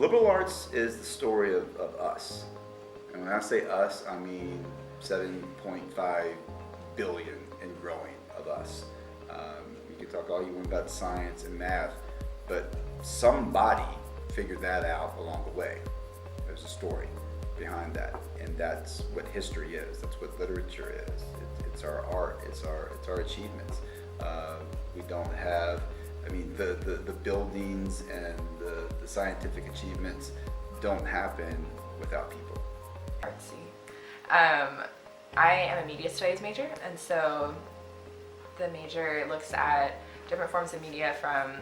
Liberal arts is the story of us. And when I say us, I mean 7.5 billion and growing of us. You can talk all you want about science and math, but somebody figured that out along the way. There's a story behind that, and that's what history is. That's what literature is. It's our art. It's our achievements. We don't have, I mean, the buildings and the scientific achievements don't happen without people. Artsy. I am a media studies major, and so the major looks at different forms of media, from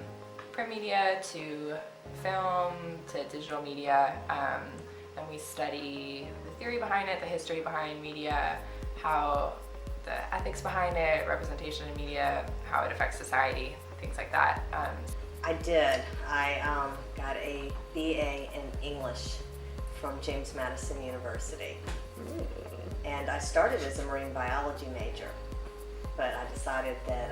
print media to film to digital media, and we study the theory behind it, the history behind media, how the ethics behind it, representation in media, how it affects society, things like that. I did. I got a BA in English from James Madison University. And I started as a marine biology major, but I decided that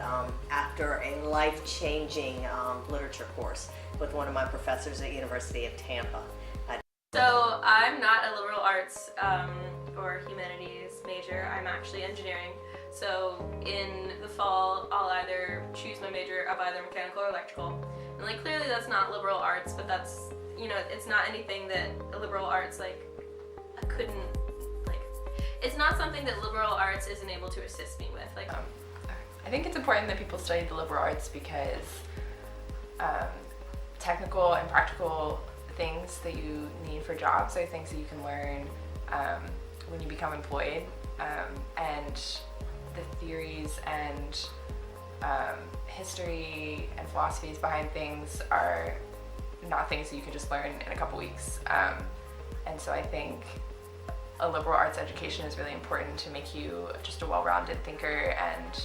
after a life-changing literature course with one of my professors at University of Tampa. So I'm not a liberal arts or humanities major. I'm actually engineering. So in the fall, I'll either choose my major of either mechanical or electrical. And like clearly that's not liberal arts, but that's, you know, it's not anything that liberal arts like couldn't, like, it's not something that liberal arts isn't able to assist me with. Like, I think it's important that people study the liberal arts because technical and practical things that you need for jobs are things that you can learn when you become employed, and the theories and history and philosophies behind things are not things that you can just learn in a couple weeks. And so I think a liberal arts education is really important to make you just a well-rounded thinker and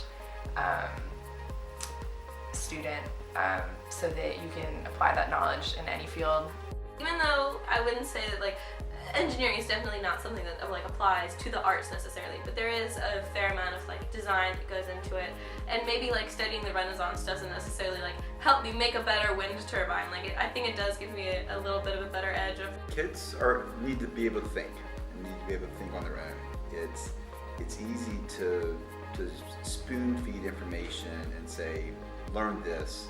student, so that you can apply that knowledge in any field. even though I wouldn't say that like engineering is definitely not something that like applies to the arts necessarily, but there is a fair amount of like design that goes into it, and maybe like studying the Renaissance doesn't necessarily like help me make a better wind turbine. Like I think it does give me a little bit of a better edge of. Kids need to be able to think, and need to be able to think on their own. It's easy to spoon feed information and say, learn this,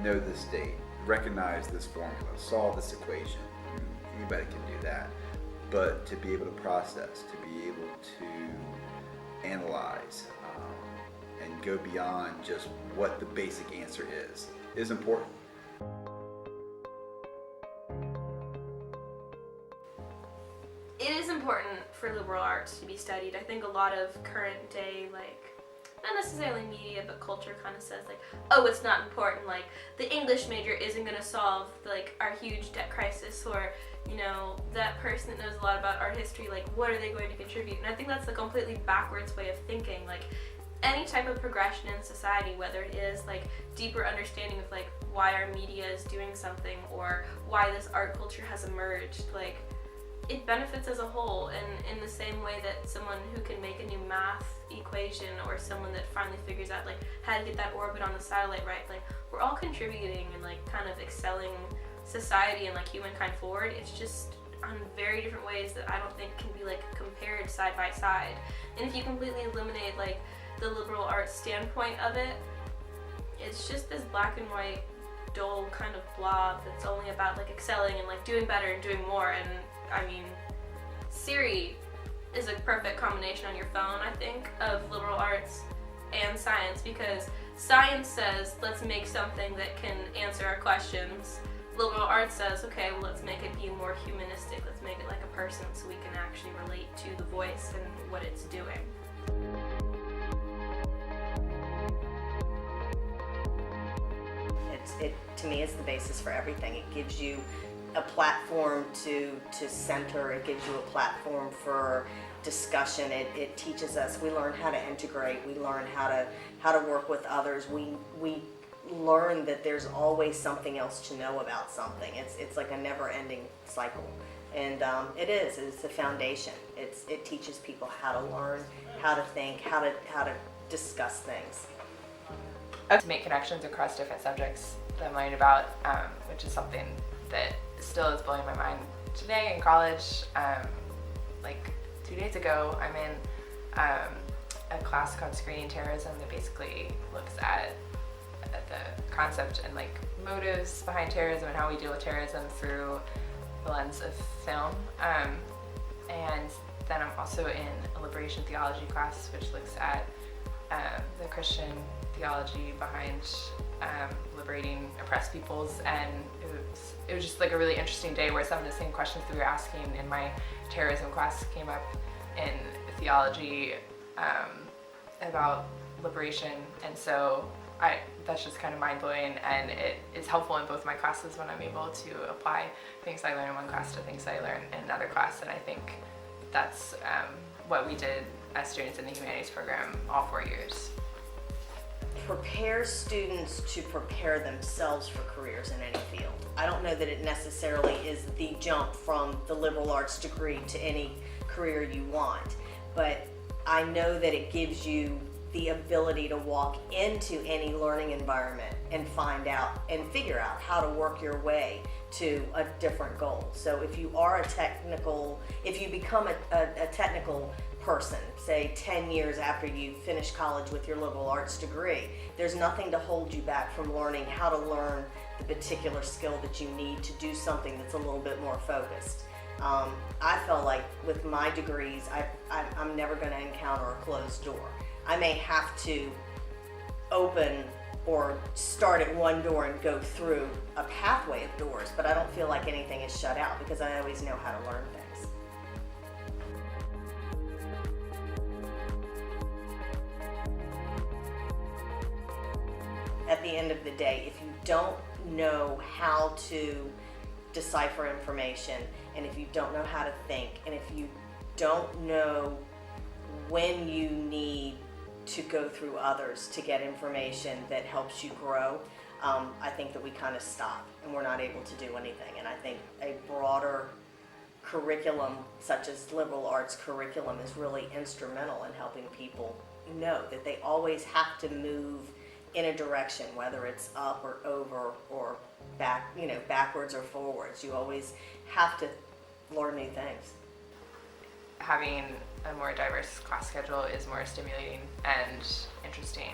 know this date, recognize this formula, solve this equation. Anybody can do that. But to be able to process, to be able to analyze, and go beyond just what the basic answer is important. It is important for liberal arts to be studied. I think a lot of current day, like, not necessarily media, but culture kind of says like, oh, it's not important, like the English major isn't going to solve like our huge debt crisis, or you know, that person that knows a lot about art history, like what are they going to contribute? And I think that's a completely backwards way of thinking. Like any type of progression in society, whether it is like deeper understanding of like why our media is doing something, or why this art culture has emerged, like it benefits as a whole. And in the same way that someone who can make a new math equation, or someone that finally figures out like how to get that orbit on the satellite right, like we're all contributing and like kind of excelling society and like humankind forward. It's just on very different ways that I don't think can be like compared side by side. And if you completely eliminate like the liberal arts standpoint of it, it's just this black and white dull kind of blob that's only about like excelling and like doing better and doing more. And I mean, Siri is a perfect combination on your phone, I think, of liberal arts and science, because science says, let's make something that can answer our questions. Liberal arts says, okay, well, let's make it be more humanistic. Let's make it like a person so we can actually relate to the voice and what it's doing. It to me is the basis for everything. It gives you a platform to center. It gives you a platform for discussion. It teaches us. We learn how to integrate. We learn how to work with others. We learn that there's always something else to know about something. It's like a never-ending cycle, and it's the foundation. It teaches people how to learn, how to think, how to discuss things. To make connections across different subjects that I'm learning about, which is something that is still is blowing my mind today in college. Like 2 days ago, I'm in a class called Screening Terrorism that basically looks at the concept and like motives behind terrorism and how we deal with terrorism through the lens of film. And then I'm also in a liberation theology class, which looks at the Christian theology behind liberating oppressed peoples. And it was just like a really interesting day where some of the same questions that we were asking in my terrorism class came up in theology about liberation. And so that's just kind of mind-blowing, and it is helpful in both my classes when I'm able to apply things I learn in one class to things I learn in another class. And I think that's what we did as students in the humanities program all 4 years. Prepare students to prepare themselves for careers in any field. I don't know that it necessarily is the jump from the liberal arts degree to any career you want, but I know that it gives you the ability to walk into any learning environment and find out and figure out how to work your way to a different goal. So if you are if you become a technical person, say 10 years after you finish college with your liberal arts degree, there's nothing to hold you back from learning how to learn the particular skill that you need to do something that's a little bit more focused. I felt like with my degrees, I'm never going to encounter a closed door. I may have to open or start at one door and go through a pathway of doors, but I don't feel like anything is shut out because I always know how to learn things. At the end of the day, if you don't know how to decipher information, and if you don't know how to think, and if you don't know when you need to go through others to get information that helps you grow, I think that we kind of stop and we're not able to do anything. And I think a broader curriculum such as liberal arts curriculum is really instrumental in helping people know that they always have to move in a direction, whether it's up or over or back, backwards or forwards. You always have to learn new things. Having a more diverse class schedule is more stimulating and interesting.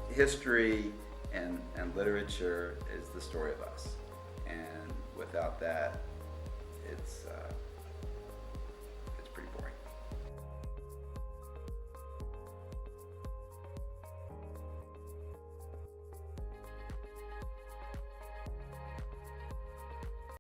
History and literature is the story of us, and without that,